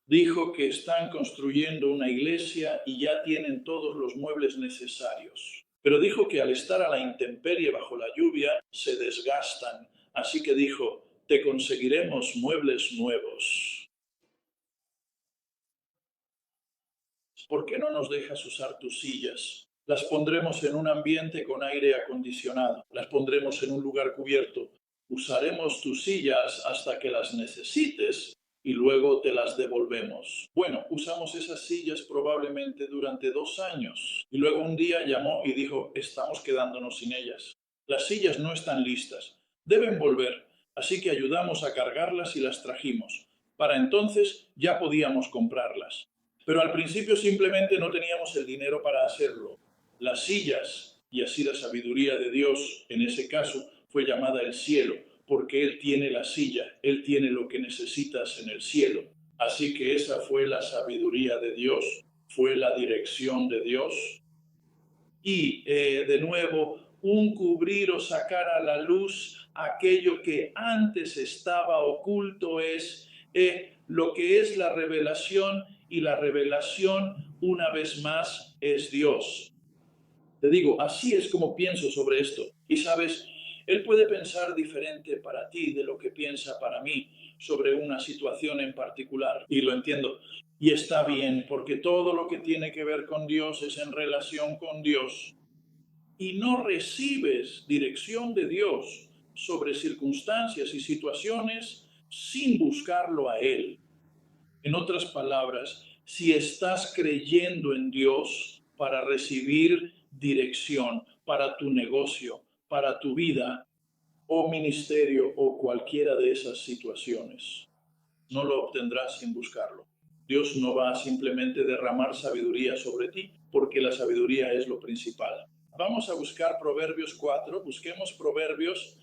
Dijo que están construyendo una iglesia y ya tienen todos los muebles necesarios. Pero dijo que al estar a la intemperie bajo la lluvia se desgastan. Así que dijo, te conseguiremos muebles nuevos. ¿Por qué no nos dejas usar tus sillas? Las pondremos en un ambiente con aire acondicionado. Las pondremos en un lugar cubierto. Usaremos tus sillas hasta que las necesites y luego te las devolvemos. Bueno, usamos esas sillas probablemente durante 2 años. Y luego un día llamó y dijo, estamos quedándonos sin ellas. Las sillas no están listas. Deben volver. Así que ayudamos a cargarlas y las trajimos. Para entonces ya podíamos comprarlas. Pero al principio simplemente no teníamos el dinero para hacerlo. Las sillas, y así la sabiduría de Dios en ese caso, fue llamada el cielo, porque Él tiene la silla, Él tiene lo que necesitas en el cielo. Así que esa fue la sabiduría de Dios, fue la dirección de Dios. Y de nuevo, un cubrir o sacar a la luz aquello que antes estaba oculto es lo que es la revelación, y la revelación una vez más es Dios. Te digo, así es como pienso sobre esto. Y sabes, Él puede pensar diferente para ti de lo que piensa para mí sobre una situación en particular. Y lo entiendo. Y está bien, porque todo lo que tiene que ver con Dios es en relación con Dios. Y no recibes dirección de Dios sobre circunstancias y situaciones sin buscarlo a Él. En otras palabras, si estás creyendo en Dios para recibir dirección para tu negocio, para tu vida o ministerio o cualquiera de esas situaciones, no lo obtendrás sin buscarlo. Dios no va a simplemente derramar sabiduría sobre ti, porque la sabiduría es lo principal. Vamos a buscar Proverbios 4, busquemos Proverbios.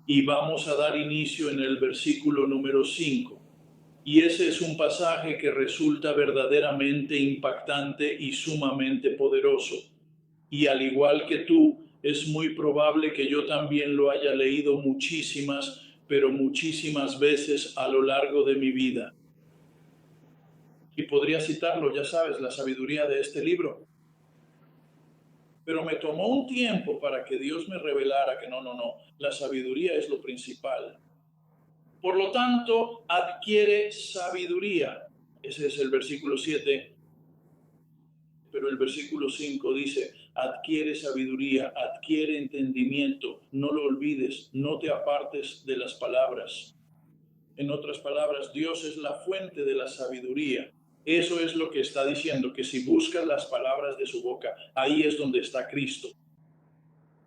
Y vamos a dar inicio en el versículo número 5. Y ese es un pasaje que resulta verdaderamente impactante y sumamente poderoso. Y al igual que tú, es muy probable que yo también lo haya leído muchísimas, pero muchísimas veces a lo largo de mi vida. Y podría citarlo, ya sabes, la sabiduría de este libro. Pero me tomó un tiempo para que Dios me revelara que no, la sabiduría es lo principal. Por lo tanto, adquiere sabiduría. Ese es el versículo 7. Pero el versículo 5 dice, adquiere sabiduría, adquiere entendimiento, no lo olvides, no te apartes de las palabras. En otras palabras, Dios es la fuente de la sabiduría. Eso es lo que está diciendo, que si buscas las palabras de su boca, ahí es donde está Cristo.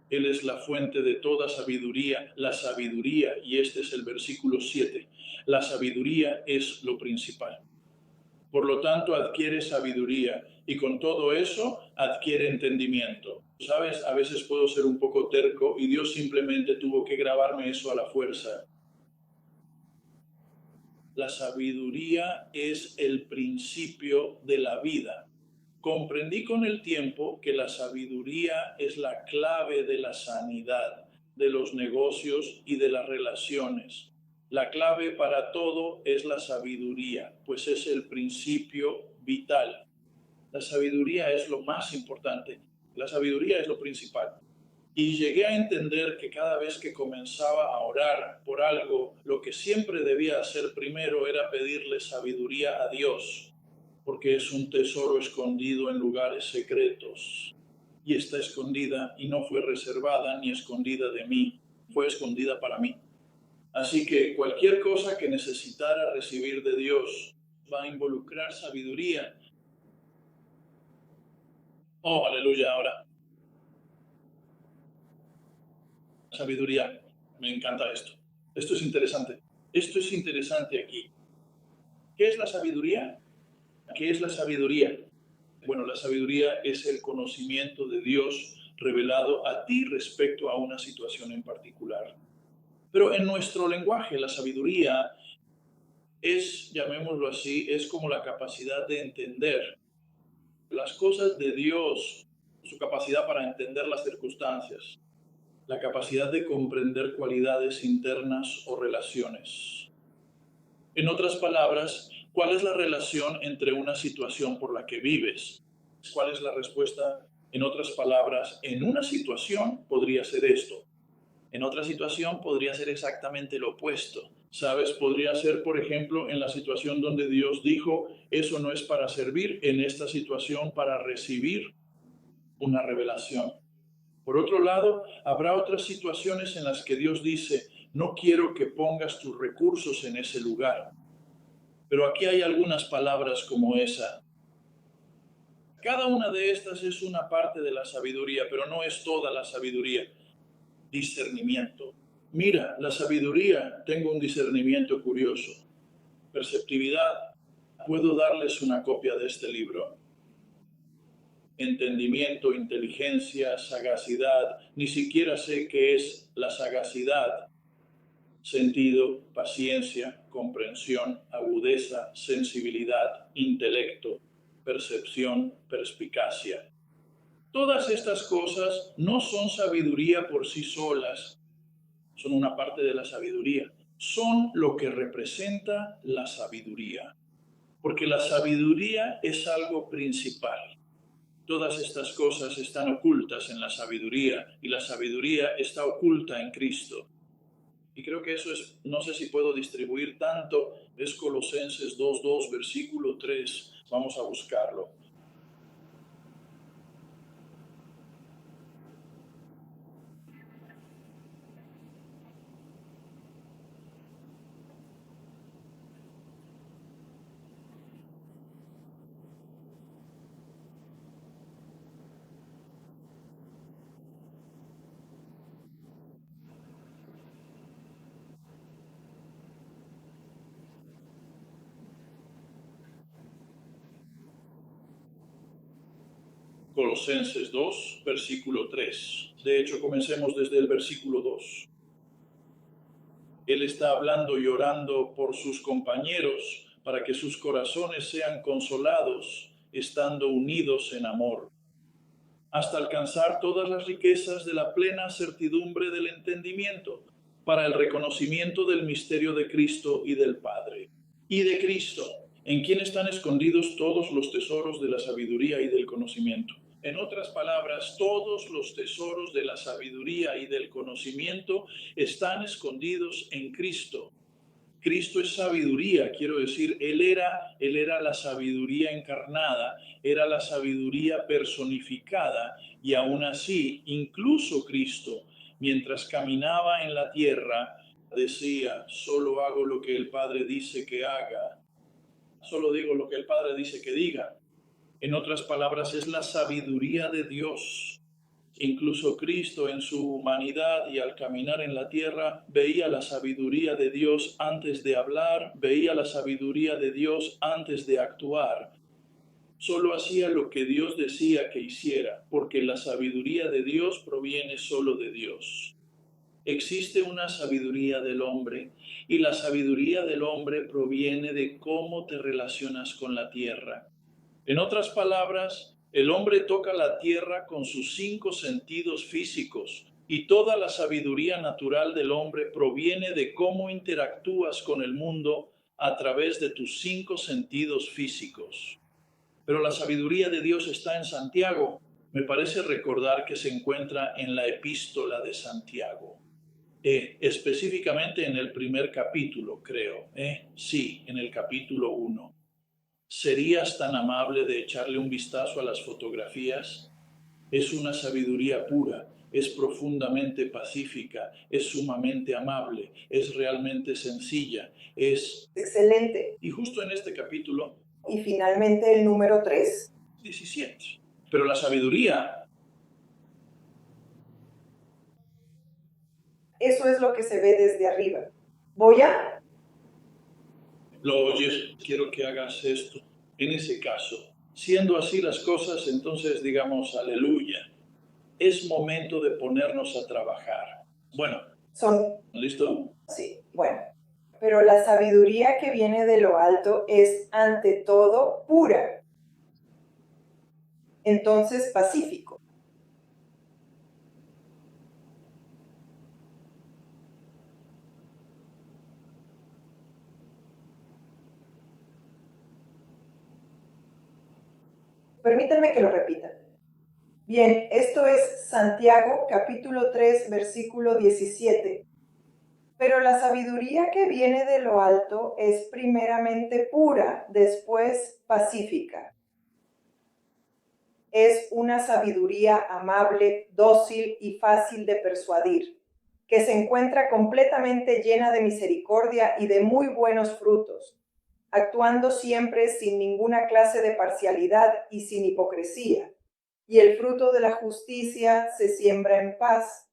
Él es la fuente de toda sabiduría, la sabiduría, y este es el versículo 7. La sabiduría es lo principal. Por lo tanto, adquiere sabiduría y con todo eso adquiere entendimiento. Sabes, a veces puedo ser un poco terco y Dios simplemente tuvo que grabarme eso a la fuerza. La sabiduría es el principio de la vida. Comprendí con el tiempo que la sabiduría es la clave de la sanidad, de los negocios y de las relaciones. La clave para todo es la sabiduría, pues es el principio vital. La sabiduría es lo más importante, la sabiduría es lo principal. Y llegué a entender que cada vez que comenzaba a orar por algo, lo que siempre debía hacer primero era pedirle sabiduría a Dios, porque es un tesoro escondido en lugares secretos. Y está escondida y no fue reservada ni escondida de mí, fue escondida para mí. Así que cualquier cosa que necesitara recibir de Dios va a involucrar sabiduría. Oh, aleluya, ahora. Sabiduría. Me encanta esto. Esto es interesante. Esto es interesante aquí. ¿Qué es la sabiduría? ¿Qué es la sabiduría? Bueno, la sabiduría es el conocimiento de Dios revelado a ti respecto a una situación en particular. Pero en nuestro lenguaje, la sabiduría es, llamémoslo así, es como la capacidad de entender las cosas de Dios, su capacidad para entender las circunstancias, la capacidad de comprender cualidades internas o relaciones. En otras palabras, ¿cuál es la relación entre una situación por la que vives? ¿Cuál es la respuesta? En otras palabras, en una situación podría ser esto. En otra situación podría ser exactamente lo opuesto. ¿Sabes? Podría ser, por ejemplo, en la situación donde Dios dijo, eso no es para servir, en esta situación para recibir una revelación. Por otro lado, habrá otras situaciones en las que Dios dice, no quiero que pongas tus recursos en ese lugar. Pero aquí hay algunas palabras como esa. Cada una de estas es una parte de la sabiduría, pero no es toda la sabiduría. Discernimiento. Mira, la sabiduría, tengo un discernimiento curioso. Perceptividad, puedo darles una copia de este libro. Entendimiento, inteligencia, sagacidad, ni siquiera sé qué es la sagacidad. Sentido, paciencia, comprensión, agudeza, sensibilidad, intelecto, percepción, perspicacia. Todas estas cosas no son sabiduría por sí solas, son una parte de la sabiduría, son lo que representa la sabiduría, porque la sabiduría es algo principal. Todas estas cosas están ocultas en la sabiduría y la sabiduría está oculta en Cristo. Y creo que eso es, no sé si puedo distribuir tanto, es Colosenses 2:2, versículo 3, vamos a buscarlo. Colosenses 2, versículo 3. De hecho, comencemos desde el versículo 2. Él está hablando y orando por sus compañeros para que sus corazones sean consolados, estando unidos en amor, hasta alcanzar todas las riquezas de la plena certidumbre del entendimiento, para el reconocimiento del misterio de Cristo y del Padre. Y de Cristo, en quien están escondidos todos los tesoros de la sabiduría y del conocimiento. En otras palabras, todos los tesoros de la sabiduría y del conocimiento están escondidos en Cristo. Cristo es sabiduría, quiero decir, Él era la sabiduría encarnada, era la sabiduría personificada, y aún así, incluso Cristo, mientras caminaba en la tierra, decía, solo hago lo que el Padre dice que haga, solo digo lo que el Padre dice que diga. En otras palabras, es la sabiduría de Dios. Incluso Cristo en su humanidad y al caminar en la tierra veía la sabiduría de Dios antes de hablar, veía la sabiduría de Dios antes de actuar. Solo hacía lo que Dios decía que hiciera, porque la sabiduría de Dios proviene solo de Dios. Existe una sabiduría del hombre, y la sabiduría del hombre proviene de cómo te relacionas con la tierra. En otras palabras, el hombre toca la tierra con sus 5 sentidos físicos, y toda la sabiduría natural del hombre proviene de cómo interactúas con el mundo a través de tus 5 sentidos físicos. Pero la sabiduría de Dios está en Santiago. Me parece recordar que se encuentra en la epístola de Santiago. Específicamente en el primer capítulo, creo. Sí, en el capítulo 1. ¿Serías tan amable de echarle un vistazo a las fotografías? Es una sabiduría pura, es profundamente pacífica, es sumamente amable, es realmente sencilla, es excelente. Y justo en este capítulo Y finalmente el número 3. 17. Pero la sabiduría, eso es lo que se ve desde arriba. Voy a... lo oyes, quiero que hagas esto. En ese caso, siendo así las cosas, entonces digamos aleluya. Es momento de ponernos a trabajar. Bueno, Son... ¿listo? Sí, bueno. Pero la sabiduría que viene de lo alto es ante todo pura, entonces pacífico. Permítanme que lo repita. Bien, esto es Santiago capítulo 3, versículo 17. Pero la sabiduría que viene de lo alto es primeramente pura, después pacífica. Es una sabiduría amable, dócil y fácil de persuadir, que se encuentra completamente llena de misericordia y de muy buenos frutos, actuando siempre sin ninguna clase de parcialidad y sin hipocresía. Y el fruto de la justicia se siembra en paz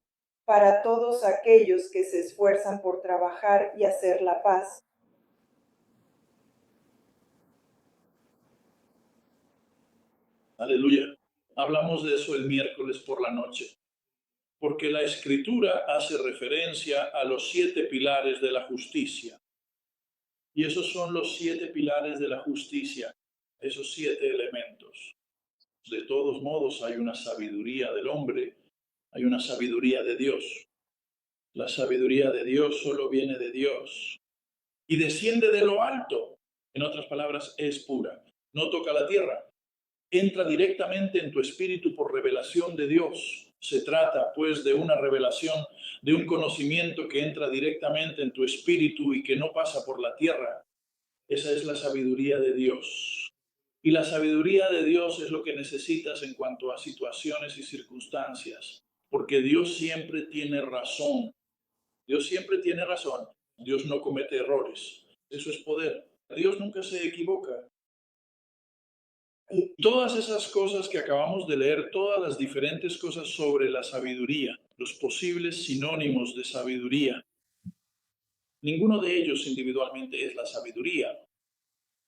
para todos aquellos que se esfuerzan por trabajar y hacer la paz. Aleluya. Hablamos de eso el miércoles por la noche, porque la Escritura hace referencia a los 7 pilares de la justicia. Y esos son los 7 pilares de la justicia, esos 7 elementos. De todos modos, hay una sabiduría del hombre, hay una sabiduría de Dios. La sabiduría de Dios solo viene de Dios y desciende de lo alto. En otras palabras, es pura. No toca la tierra. Entra directamente en tu espíritu por revelación de Dios. Se trata, pues, de una revelación, de un conocimiento que entra directamente en tu espíritu y que no pasa por la tierra. Esa es la sabiduría de Dios. Y la sabiduría de Dios es lo que necesitas en cuanto a situaciones y circunstancias, porque Dios siempre tiene razón. Dios siempre tiene razón. Dios no comete errores. Eso es poder. Dios nunca se equivoca. Y todas esas cosas que acabamos de leer, todas las diferentes cosas sobre la sabiduría, los posibles sinónimos de sabiduría, ninguno de ellos individualmente es la sabiduría.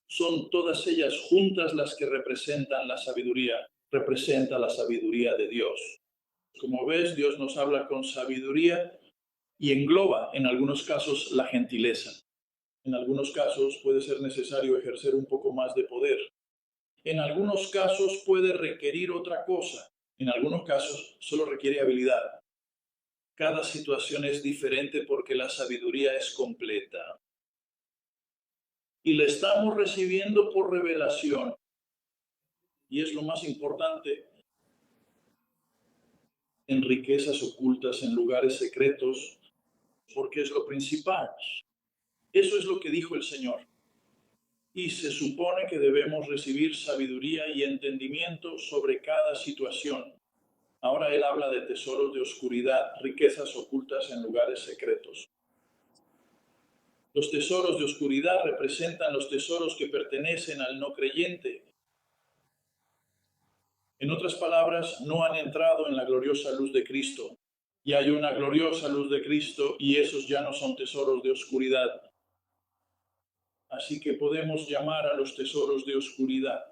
Son todas ellas juntas las que representan la sabiduría, representa la sabiduría de Dios. Como ves, Dios nos habla con sabiduría y engloba en algunos casos la gentileza. En algunos casos puede ser necesario ejercer un poco más de poder. En algunos casos puede requerir otra cosa. En algunos casos solo requiere habilidad. Cada situación es diferente porque la sabiduría es completa. Y la estamos recibiendo por revelación. Y es lo más importante, en riquezas ocultas, en lugares secretos, porque es lo principal. Eso es lo que dijo el Señor. Y se supone que debemos recibir sabiduría y entendimiento sobre cada situación. Ahora él habla de tesoros de oscuridad, riquezas ocultas en lugares secretos. Los tesoros de oscuridad representan los tesoros que pertenecen al no creyente. En otras palabras, no han entrado en la gloriosa luz de Cristo. Y hay una gloriosa luz de Cristo y esos ya no son tesoros de oscuridad. Así que podemos llamar a los tesoros de oscuridad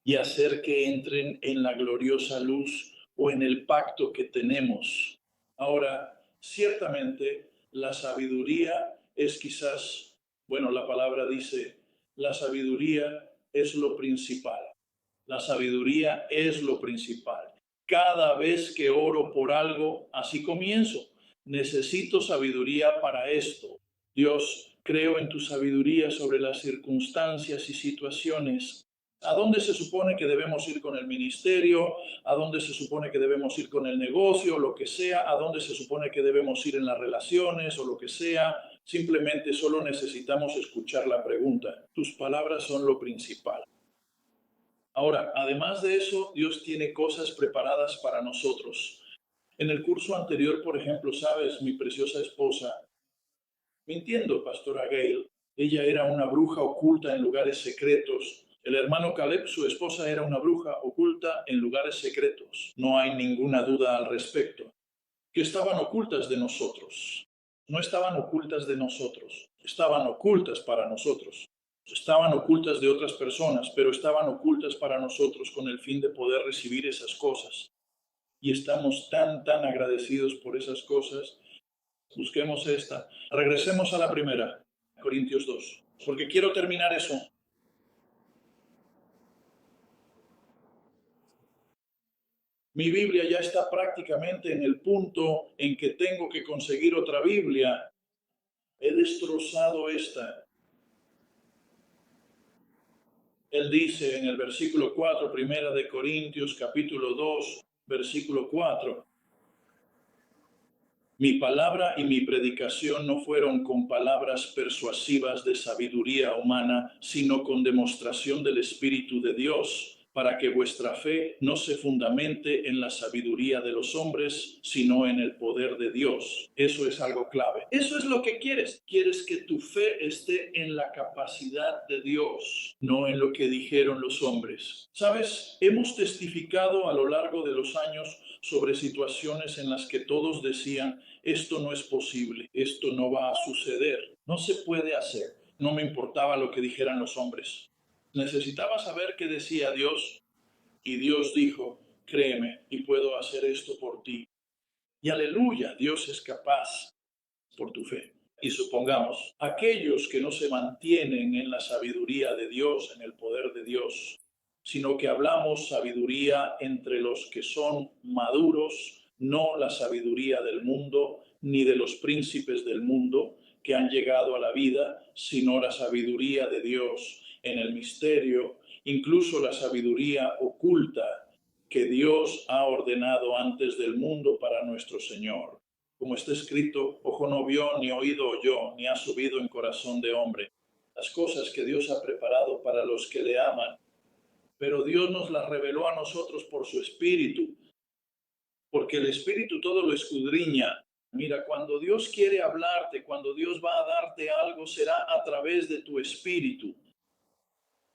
y hacer que entren en la gloriosa luz o en el pacto que tenemos. Ahora, ciertamente, la sabiduría es quizás, bueno, la palabra dice, la sabiduría es lo principal. La sabiduría es lo principal. Cada vez que oro por algo, así comienzo. Necesito sabiduría para esto. Dios, creo en tu sabiduría sobre las circunstancias y situaciones. ¿A dónde se supone que debemos ir con el ministerio? ¿A dónde se supone que debemos ir con el negocio? Lo que sea. ¿A dónde se supone que debemos ir en las relaciones o lo que sea? Simplemente solo necesitamos escuchar la pregunta. Tus palabras son lo principal. Ahora, además de eso, Dios tiene cosas preparadas para nosotros. En el curso anterior, por ejemplo, sabes, mi preciosa esposa, mintiendo, pastora Gail, ella era una bruja oculta en lugares secretos. El hermano Caleb, su esposa, era una bruja oculta en lugares secretos. No hay ninguna duda al respecto. Que estaban ocultas de nosotros. No estaban ocultas de nosotros, estaban ocultas para nosotros. Estaban ocultas de otras personas, pero estaban ocultas para nosotros con el fin de poder recibir esas cosas. Y estamos tan agradecidos por esas cosas. Busquemos esta. Regresemos a la primera. Corintios 2, porque quiero terminar eso. Mi Biblia ya está prácticamente en el punto en que tengo que conseguir otra Biblia. He destrozado esta. Él dice en el versículo 4, primera de Corintios, capítulo 2, versículo 4. Mi palabra y mi predicación no fueron con palabras persuasivas de sabiduría humana, sino con demostración del Espíritu de Dios, para que vuestra fe no se fundamente en la sabiduría de los hombres, sino en el poder de Dios. Eso es algo clave. Eso es lo que quieres. Quieres que tu fe esté en la capacidad de Dios, no en lo que dijeron los hombres. ¿Sabes? Hemos testificado a lo largo de los años sobre situaciones en las que todos decían, esto no es posible, esto no va a suceder, no se puede hacer. No me importaba lo que dijeran los hombres. Necesitaba saber qué decía Dios, y Dios dijo, créeme, y puedo hacer esto por ti. Y aleluya, Dios es capaz por tu fe. Y supongamos, aquellos que no se mantienen en la sabiduría de Dios, en el poder de Dios, sino que hablamos sabiduría entre los que son maduros, no la sabiduría del mundo, ni de los príncipes del mundo que han llegado a la vida, sino la sabiduría de Dios en el misterio, incluso la sabiduría oculta que Dios ha ordenado antes del mundo para nuestro Señor. Como está escrito, ojo no vio, ni oído oyó, ni ha subido en corazón de hombre las cosas que Dios ha preparado para los que le aman. Pero Dios nos las reveló a nosotros por su Espíritu, porque el Espíritu todo lo escudriña. Mira, cuando Dios quiere hablarte, cuando Dios va a darte algo, será a través de tu Espíritu.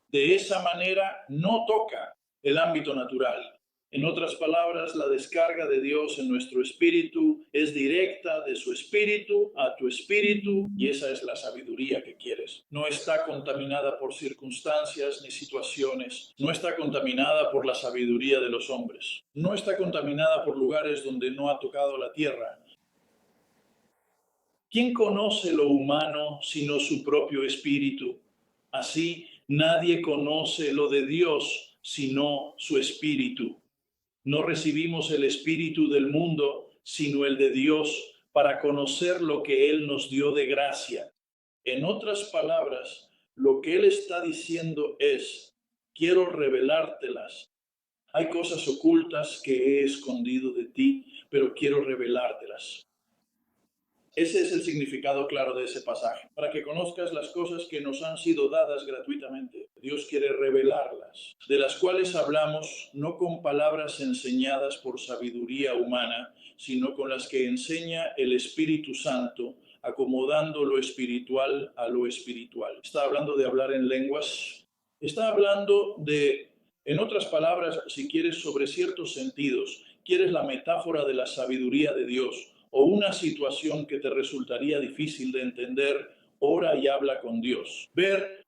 De esa manera no toca el ámbito natural. En otras palabras, la descarga de Dios en nuestro espíritu es directa de su espíritu a tu espíritu, y esa es la sabiduría que quieres. No está contaminada por circunstancias ni situaciones. No está contaminada por la sabiduría de los hombres. No está contaminada por lugares donde no ha tocado la tierra. ¿Quién conoce lo humano sino su propio espíritu? Así, nadie conoce lo de Dios sino su espíritu. No recibimos el espíritu del mundo, sino el de Dios, para conocer lo que Él nos dio de gracia. En otras palabras, lo que Él está diciendo es, quiero revelártelas. Hay cosas ocultas que he escondido de ti, pero quiero revelártelas. Ese es el significado claro de ese pasaje, para que conozcas las cosas que nos han sido dadas gratuitamente. Dios quiere revelarlas, de las cuales hablamos no con palabras enseñadas por sabiduría humana, sino con las que enseña el Espíritu Santo, acomodando lo espiritual a lo espiritual. Está hablando de hablar en lenguas, está hablando de, en otras palabras, si quieres, sobre ciertos sentidos. Quieres la metáfora de la sabiduría de Dios, o una situación que te resultaría difícil de entender, ora y habla con Dios. Ver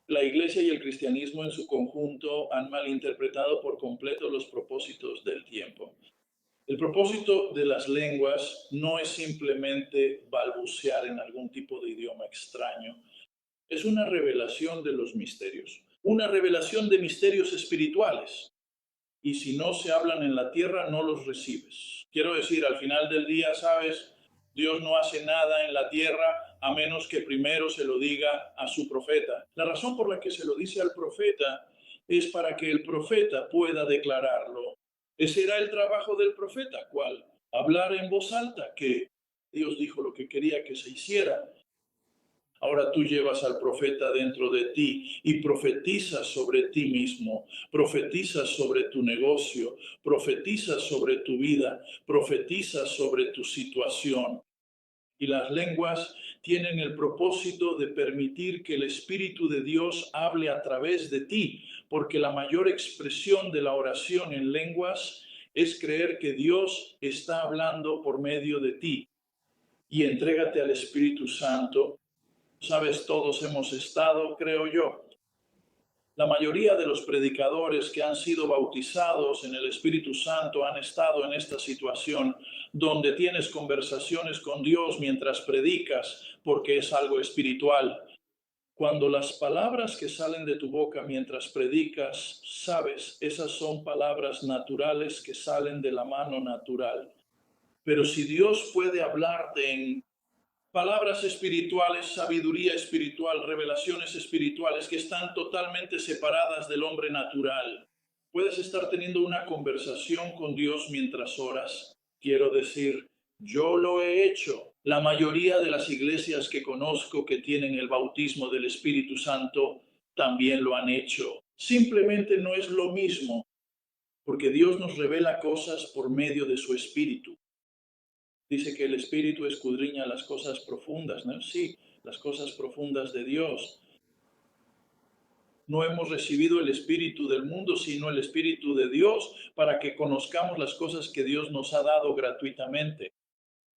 la Iglesia y el cristianismo en su conjunto han malinterpretado por completo los propósitos del tiempo. El propósito de las lenguas no es simplemente balbucear en algún tipo de idioma extraño. Es una revelación de los misterios, una revelación de misterios espirituales. Y si no se hablan en la tierra, no los recibes. Quiero decir, al final del día, ¿sabes? Dios no hace nada en la tierra a menos que primero se lo diga a su profeta. La razón por la que se lo dice al profeta es para que el profeta pueda declararlo. Ese era el trabajo del profeta, ¿cuál? Hablar en voz alta, que Dios dijo lo que quería que se hiciera. Ahora tú llevas al profeta dentro de ti y profetizas sobre ti mismo, profetizas sobre tu negocio, profetizas sobre tu vida, profetizas sobre tu situación. Y las lenguas tienen el propósito de permitir que el Espíritu de Dios hable a través de ti, porque la mayor expresión de la oración en lenguas es creer que Dios está hablando por medio de ti. Y entrégate al Espíritu Santo. Sabes, todos hemos estado, creo yo. La mayoría de los predicadores que han sido bautizados en el Espíritu Santo han estado en esta situación donde tienes conversaciones con Dios mientras predicas porque es algo espiritual. Cuando las palabras que salen de tu boca mientras predicas, sabes, esas son palabras naturales que salen de la mano natural. Pero si Dios puede hablarte en palabras espirituales, sabiduría espiritual, revelaciones espirituales que están totalmente separadas del hombre natural, puedes estar teniendo una conversación con Dios mientras oras. Quiero decir, yo lo he hecho. La mayoría de las iglesias que conozco que tienen el bautismo del Espíritu Santo también lo han hecho. Simplemente no es lo mismo, porque Dios nos revela cosas por medio de su Espíritu. Dice que el Espíritu escudriña las cosas profundas, ¿no? Sí, las cosas profundas de Dios. No hemos recibido el Espíritu del mundo, sino el Espíritu de Dios para que conozcamos las cosas que Dios nos ha dado gratuitamente.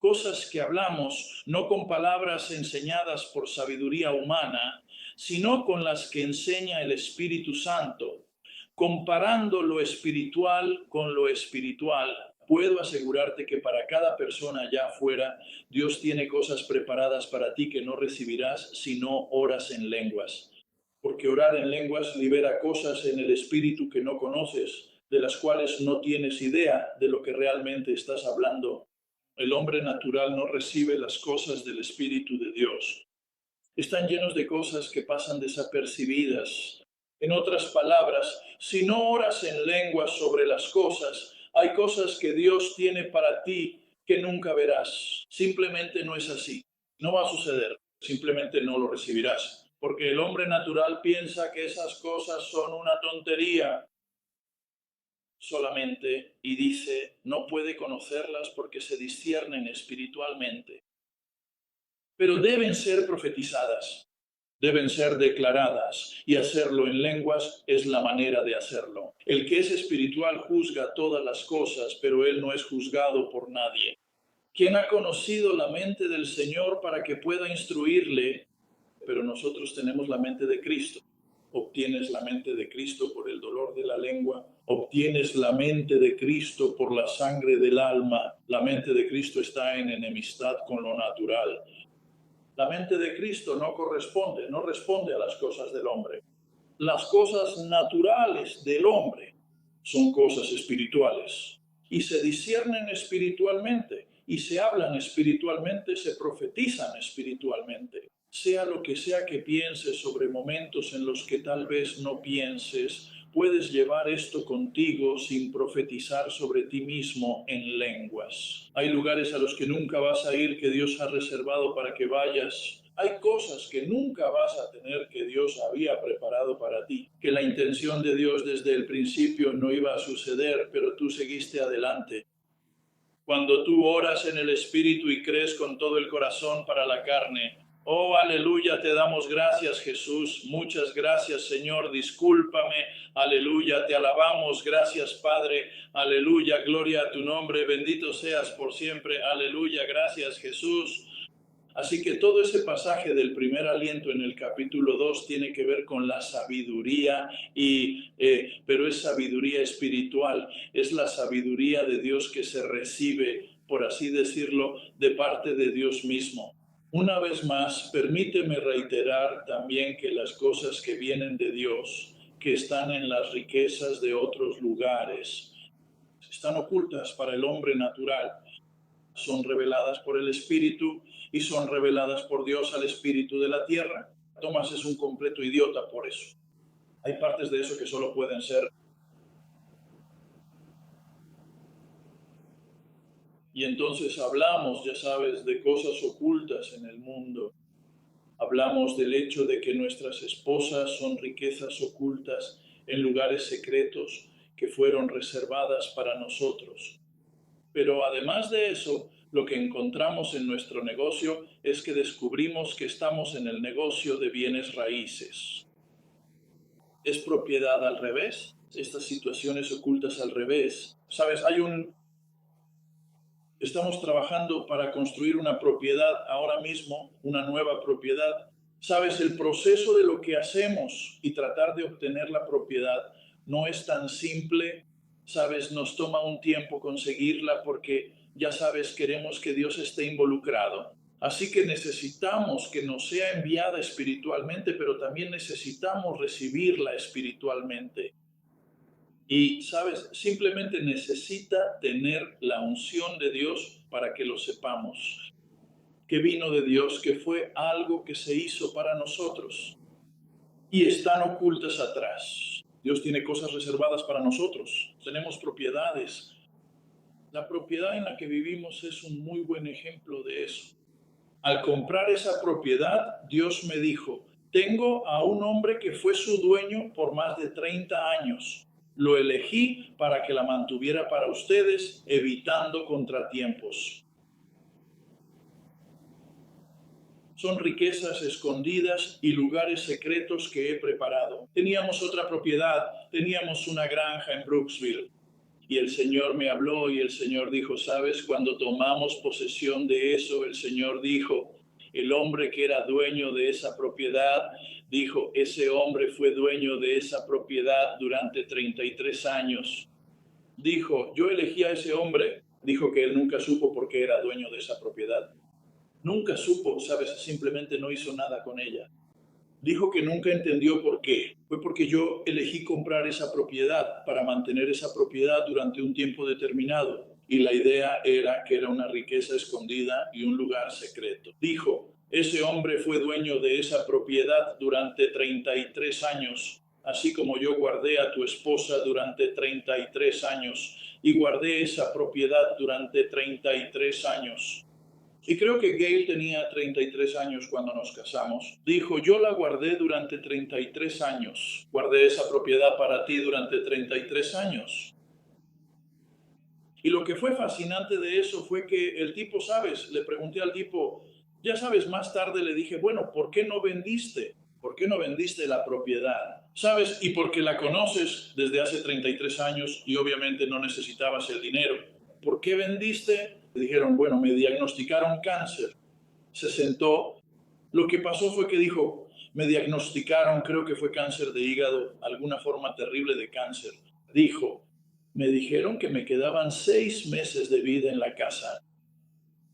Cosas que hablamos no con palabras enseñadas por sabiduría humana, sino con las que enseña el Espíritu Santo, comparando lo espiritual con lo espiritual. Puedo asegurarte que para cada persona allá afuera, Dios tiene cosas preparadas para ti que no recibirás si no oras en lenguas. Porque orar en lenguas libera cosas en el espíritu que no conoces, de las cuales no tienes idea de lo que realmente estás hablando. El hombre natural no recibe las cosas del Espíritu de Dios. Están llenos de cosas que pasan desapercibidas. En otras palabras, si no oras en lenguas sobre las cosas, hay cosas que Dios tiene para ti que nunca verás. Simplemente no es así. No va a suceder. Simplemente no lo recibirás. Porque el hombre natural piensa que esas cosas son una tontería solamente y dice, no puede conocerlas porque se disciernen espiritualmente. Pero deben ser profetizadas, deben ser declaradas, y hacerlo en lenguas es la manera de hacerlo. El que es espiritual juzga todas las cosas, pero él no es juzgado por nadie. ¿Quién ha conocido la mente del Señor para que pueda instruirle? Pero nosotros tenemos la mente de Cristo. Obtienes la mente de Cristo por el dolor de la lengua, obtienes la mente de Cristo por la sangre del alma. La mente de Cristo está en enemistad con lo natural. La mente de Cristo no responde a las cosas del hombre. Las cosas naturales del hombre son cosas espirituales y se disciernen espiritualmente y se hablan espiritualmente, se profetizan espiritualmente. Sea lo que sea que pienses sobre momentos en los que tal vez no pienses, puedes llevar esto contigo sin profetizar sobre ti mismo en lenguas. Hay lugares a los que nunca vas a ir que Dios ha reservado para que vayas. Hay cosas que nunca vas a tener que Dios había preparado para ti, que la intención de Dios desde el principio no iba a suceder, pero tú seguiste adelante. Cuando tú oras en el Espíritu y crees con todo el corazón para la carne, oh, aleluya, te damos gracias, Jesús. Muchas gracias, Señor. Discúlpame. Aleluya, te alabamos. Gracias, Padre. Aleluya, gloria a tu nombre. Bendito seas por siempre. Aleluya, gracias, Jesús. Así que todo ese pasaje del primer aliento en el capítulo 2 tiene que ver con la sabiduría, pero es sabiduría espiritual, es la sabiduría de Dios que se recibe, por así decirlo, de parte de Dios mismo. Una vez más, permíteme reiterar también que las cosas que vienen de Dios, que están en las riquezas de otros lugares, están ocultas para el hombre natural. Son reveladas por el Espíritu y son reveladas por Dios al Espíritu de la tierra. Tomás es un completo idiota por eso. Hay partes de eso que solo pueden ser. Y entonces hablamos, ya sabes, de cosas ocultas en el mundo. Hablamos del hecho de que nuestras esposas son riquezas ocultas en lugares secretos que fueron reservadas para nosotros. Pero además de eso, lo que encontramos en nuestro negocio es que descubrimos que estamos en el negocio de bienes raíces. ¿Es propiedad al revés? Estas situaciones ocultas al revés. ¿Sabes? Estamos trabajando para construir una propiedad ahora mismo, una nueva propiedad. Sabes, el proceso de lo que hacemos y tratar de obtener la propiedad no es tan simple. Sabes, nos toma un tiempo conseguirla porque, ya sabes, queremos que Dios esté involucrado. Así que necesitamos que nos sea enviada espiritualmente, pero también necesitamos recibirla espiritualmente. Y, sabes, simplemente necesita tener la unción de Dios para que lo sepamos. Que vino de Dios, que fue algo que se hizo para nosotros y están ocultas atrás. Dios tiene cosas reservadas para nosotros. Tenemos propiedades. La propiedad en la que vivimos es un muy buen ejemplo de eso. Al comprar esa propiedad, Dios me dijo, tengo a un hombre que fue su dueño por más de 30 años. Lo elegí para que la mantuviera para ustedes, evitando contratiempos. Son riquezas escondidas y lugares secretos que he preparado. Teníamos otra propiedad, teníamos una granja en Brooksville. Y el Señor me habló y el Señor dijo, ¿sabes? Cuando tomamos posesión de eso, el Señor dijo, el hombre que era dueño de esa propiedad, dijo, ese hombre fue dueño de esa propiedad durante 33 años. Dijo, yo elegí a ese hombre. Dijo que él nunca supo por qué era dueño de esa propiedad. Nunca supo, ¿sabes? Simplemente no hizo nada con ella. Dijo que nunca entendió por qué. Fue porque yo elegí comprar esa propiedad para mantener esa propiedad durante un tiempo determinado. Y la idea era que era una riqueza escondida y un lugar secreto. Dijo, ese hombre fue dueño de esa propiedad durante 33 años, así como yo guardé a tu esposa durante 33 años y guardé esa propiedad durante 33 años. Y creo que Gail tenía 33 años cuando nos casamos. Dijo, yo la guardé durante 33 años. Guardé esa propiedad para ti durante 33 años. Y lo que fue fascinante de eso fue que el tipo, ¿sabes? Le pregunté al tipo, ya sabes, más tarde le dije, bueno, ¿por qué no vendiste? ¿Por qué no vendiste la propiedad? ¿Sabes? Y porque la conoces desde hace 33 años y obviamente no necesitabas el dinero. ¿Por qué vendiste? Le dijeron, bueno, me diagnosticaron cáncer. Se sentó. Lo que pasó fue que dijo, me diagnosticaron, creo que fue cáncer de hígado, alguna forma terrible de cáncer. Dijo, me dijeron que me quedaban 6 meses de vida en la casa.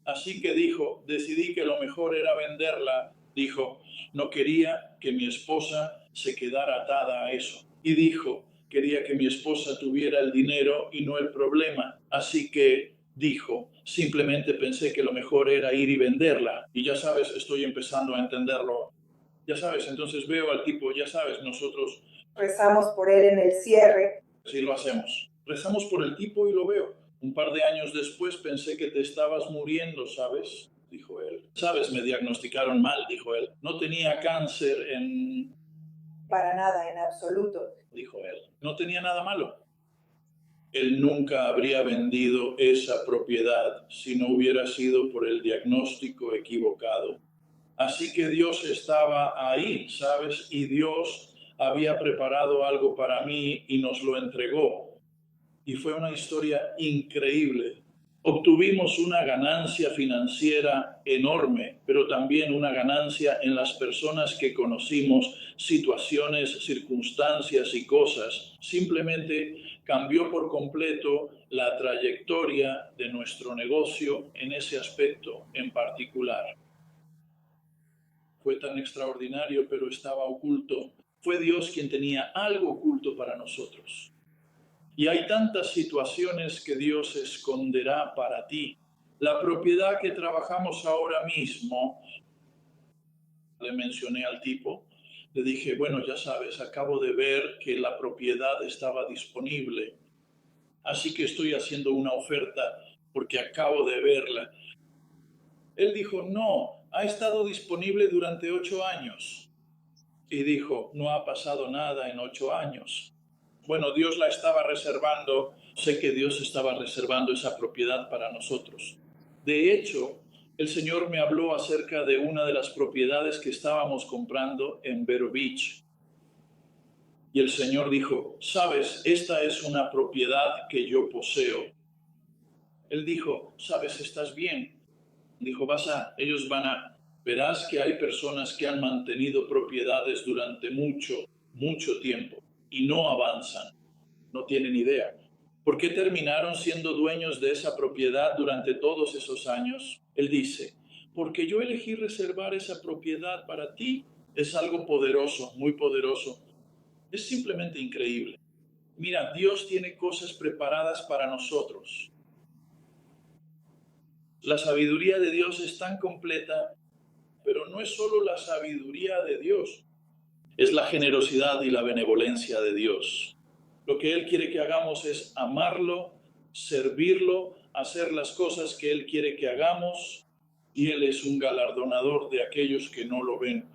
Así que dijo, decidí que lo mejor era venderla. Dijo, no quería que mi esposa se quedara atada a eso. Y dijo, quería que mi esposa tuviera el dinero y no el problema. Así que dijo, simplemente pensé que lo mejor era ir y venderla. Y ya sabes, estoy empezando a entenderlo. Ya sabes, entonces veo al tipo, ya sabes, nosotros rezamos por él en el cierre. sí lo hacemos. Rezamos por el tipo y lo veo. Un par de años después pensé que te estabas muriendo, ¿sabes? Dijo él. Sabes, me diagnosticaron mal, dijo él. No tenía cáncer en... Para nada, en absoluto. Dijo él. No tenía nada malo. Él nunca habría vendido esa propiedad si no hubiera sido por el diagnóstico equivocado. Así que Dios estaba ahí, ¿sabes? Y Dios había preparado algo para mí y nos lo entregó. Y fue una historia increíble. Obtuvimos una ganancia financiera enorme, pero también una ganancia en las personas que conocimos, situaciones, circunstancias y cosas. Simplemente cambió por completo la trayectoria de nuestro negocio en ese aspecto en particular. Fue tan extraordinario, pero estaba oculto. Fue Dios quien tenía algo oculto para nosotros. Y hay tantas situaciones que Dios esconderá para ti. La propiedad que trabajamos ahora mismo, le mencioné al tipo, le dije, bueno, ya sabes, acabo de ver que la propiedad estaba disponible, así que estoy haciendo una oferta porque acabo de verla. Él dijo, no, ha estado disponible durante 8 años. Y dijo, no ha pasado nada en 8 años. Bueno, Dios la estaba reservando. Sé que Dios estaba reservando esa propiedad para nosotros. De hecho, el Señor me habló acerca de una de las propiedades que estábamos comprando en Vero Beach. Y el Señor dijo, sabes, esta es una propiedad que yo poseo. Él dijo, sabes, estás bien. Dijo, ellos van a Verás que hay personas que han mantenido propiedades durante mucho tiempo y no avanzan, no tienen idea. ¿Por qué terminaron siendo dueños de esa propiedad durante todos esos años? Él dice, porque yo elegí reservar esa propiedad para ti. Es algo poderoso, muy poderoso. Es simplemente increíble. Mira, Dios tiene cosas preparadas para nosotros. La sabiduría de Dios es tan completa, pero no es solo la sabiduría de Dios, es la generosidad y la benevolencia de Dios. Lo que Él quiere que hagamos es amarlo, servirlo, hacer las cosas que Él quiere que hagamos, y Él es un galardonador de aquellos que no lo ven.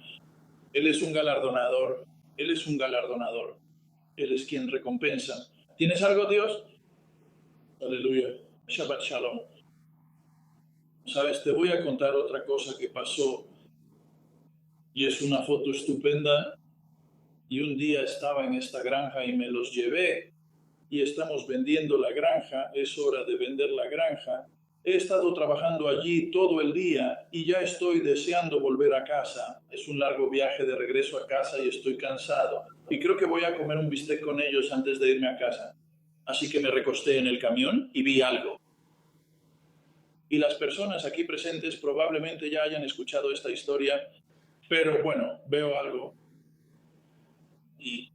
Él es un galardonador, Él es un galardonador, Él es quien recompensa. ¿Tienes algo, Dios? Aleluya. Shabbat Shalom. Sabes, te voy a contar otra cosa que pasó, y es una foto estupenda. Y un día estaba en esta granja y me los llevé, y estamos vendiendo la granja, es hora de vender la granja. He estado trabajando allí todo el día y ya estoy deseando volver a casa. Es un largo viaje de regreso a casa y estoy cansado. Y creo que voy a comer un bistec con ellos antes de irme a casa. Así que me recosté en el camión y vi algo. Y las personas aquí presentes probablemente ya hayan escuchado esta historia, pero bueno, veo algo. Y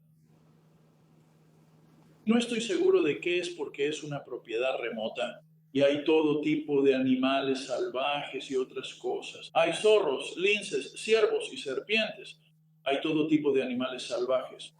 no estoy seguro de qué es, porque es una propiedad remota y hay todo tipo de animales salvajes y otras cosas. Hay zorros, linces, ciervos y serpientes. Hay todo tipo de animales salvajes.